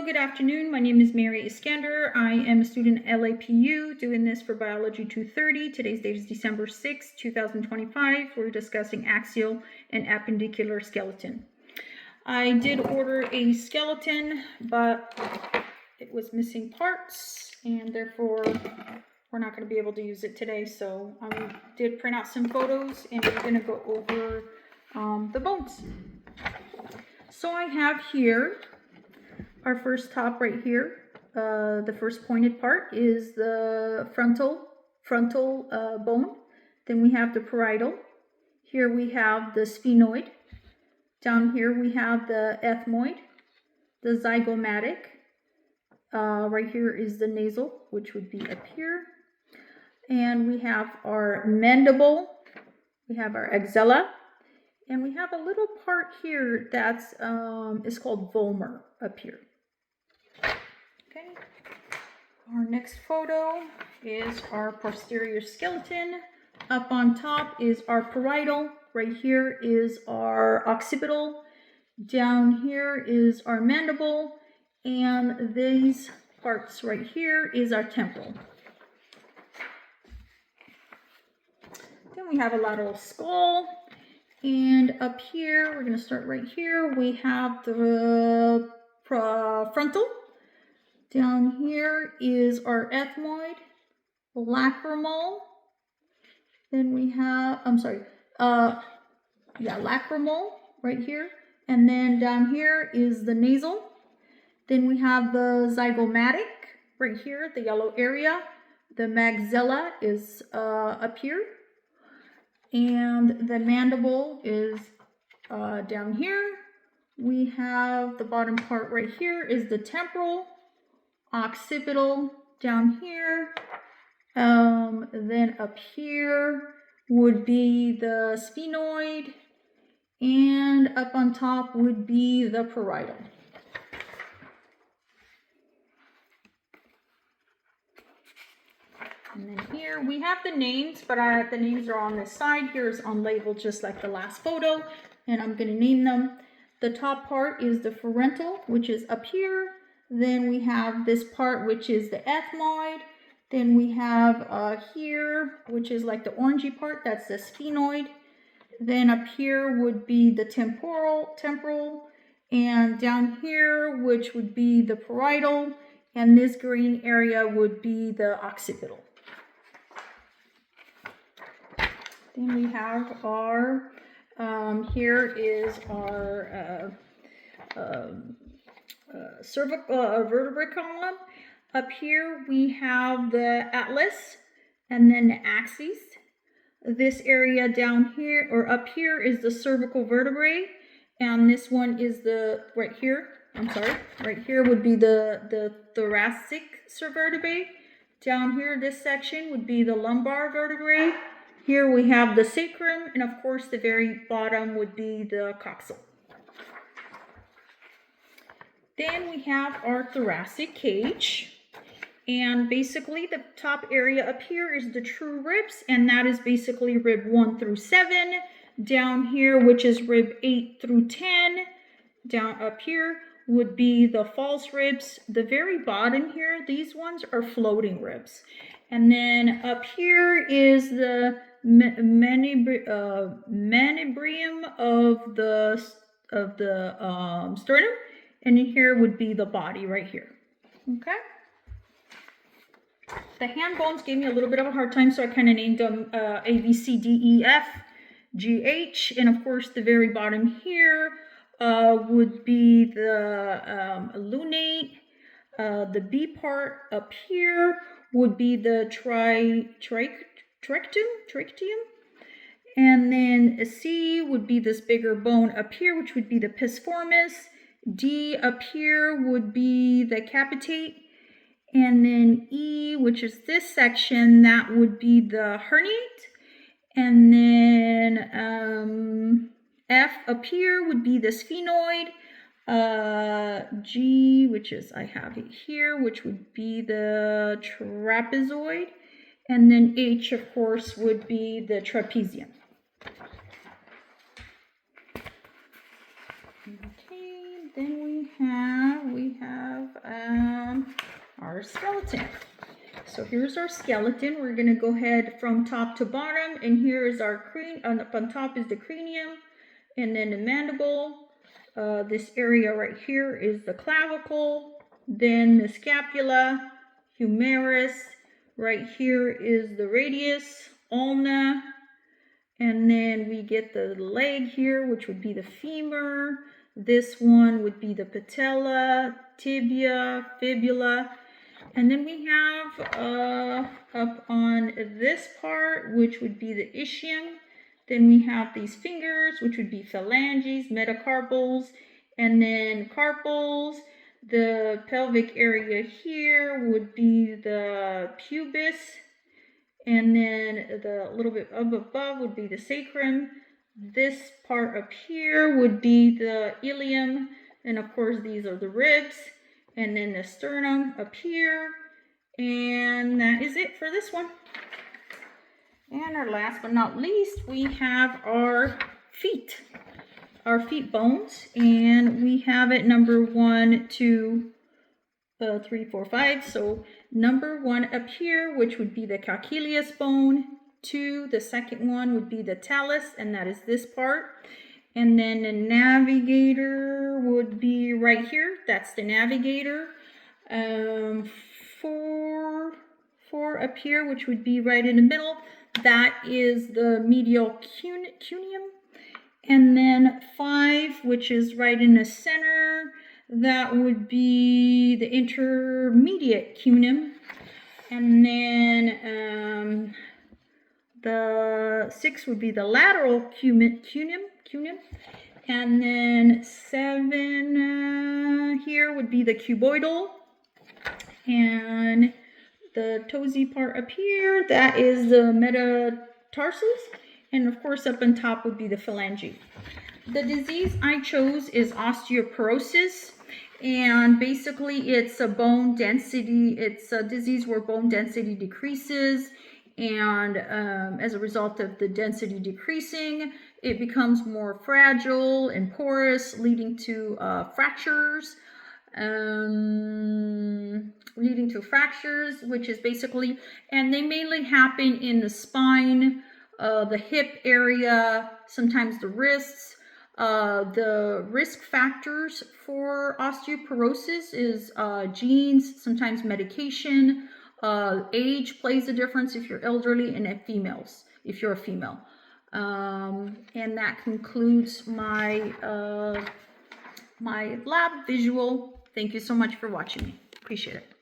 Good afternoon. My name is Mary Iskander. I am a student at LAPU doing this for Biology 230. Today's date is December 6, 2025. We're discussing axial and appendicular skeleton. I did order a skeleton, but it was missing parts, and therefore we're not going to be able to use it today. So I did print out some photos, and we're going to go over the bones. So I have here our first top right here. The first pointed part is the frontal bone. Then we have the parietal. Here we have the sphenoid. Down here we have the ethmoid, the zygomatic. Right here is the nasal, which would be up here. And we have our mandible. We have our axilla. And we have a little part here that's is called vomer up here. Okay. Our next photo is our posterior skeleton. Up on top is our parietal. Right here is our occipital. Down here is our mandible. And these parts right here is our temporal. Then we have a lateral skull. And up here, we're going to start right here. We have the frontal. Down here is our ethmoid, lacrimal. Then we have, lacrimal right here. And then down here is the nasal. Then we have the zygomatic right here, the yellow area. The maxilla is up here. And the mandible is down here. We have the bottom part right here is the temporal, occipital down here. Then up here would be the sphenoid, and up on top would be the parietal. And then here we have the names, but the names are on this side. Here's on label just like the last photo, and I'm going to name them. The top part is the parental, which is up here. Then we have this part, which is the ethmoid. Then we have here, which is like the orangey part, that's the sphenoid. Then up here would be the temporal, and down here, which would be the parietal, and this green area would be the occipital. Then we have our, here is our cervical vertebrae column. Up here we have the atlas and then the axis. This area down here or up here is the cervical vertebrae, and this one is the right here would be the thoracic vertebrae. Down here, this section would be the lumbar vertebrae. Here we have the sacrum, and of course the very bottom would be the coxal. Then we have our thoracic cage. And basically the top area up here is the true ribs, and that is basically rib 1 through 7. Down here, which is rib 8 through 10. Down up here would be the false ribs. The very bottom here, these ones are floating ribs. And then up here is the manubrium of the sternum, and in here would be the body right here. Okay. The hand bones gave me a little bit of a hard time, so I kind of named them A, B, C, D, E, F, G, H. And of course, the very bottom here would be the lunate. The B part up here would be the trictium. And then C would be this bigger bone up here, which would be the pisiformis. D up here would be the capitate. And then E, which is this section, that would be the herniate. And then F up here would be the sphenoid. G, which is, I have it here, which would be the trapezoid. And then H, of course, would be the trapezium. Okay, then we have our skeleton. So here's our skeleton. We're going to go ahead from top to bottom, and here is our cranium. On top is the cranium, and then the mandible. This area right here is the clavicle, then the scapula, humerus. Right here is the radius, ulna, and then we get the leg here, which would be the femur. This one would be the patella, tibia, fibula. And then we have up on this part, which would be the ischium. Then we have these fingers, which would be phalanges, metacarpals, and then carpals. The pelvic area here would be the pubis, and then the little bit up above would be the sacrum. This part up here would be the ilium, and of course these are the ribs, and then the sternum up here, and that is it for this one. And our last but not least, we have our feet bones, and we have it number 1, 2, 3, 4, 5. So number 1 up here, which would be the calcaneus bone. 2, the second one would be the talus, and that is this part. And then the navigator would be right here. That's the navigator. 4 up here, which would be right in the middle. That is the medial cunium. And then 5, which is right in the center, that would be the intermediate cunium. And then the 6 would be the lateral cunium. And then 7 here would be the cuboidal. And the toesy part up here, that is the metatarsus. And of course up on top would be the phalange. The disease I chose is osteoporosis. And basically it's a bone density, it's a disease where bone density decreases. And as a result of the density decreasing, it becomes more fragile and porous, leading to fractures. Which is basically, and they mainly happen in the spine, the hip area, sometimes the wrists. The risk factors for osteoporosis is genes, sometimes medication, age plays a difference if you're elderly, and if you're a female. And that concludes my my lab visual. Thank you so much for watching me. Appreciate it.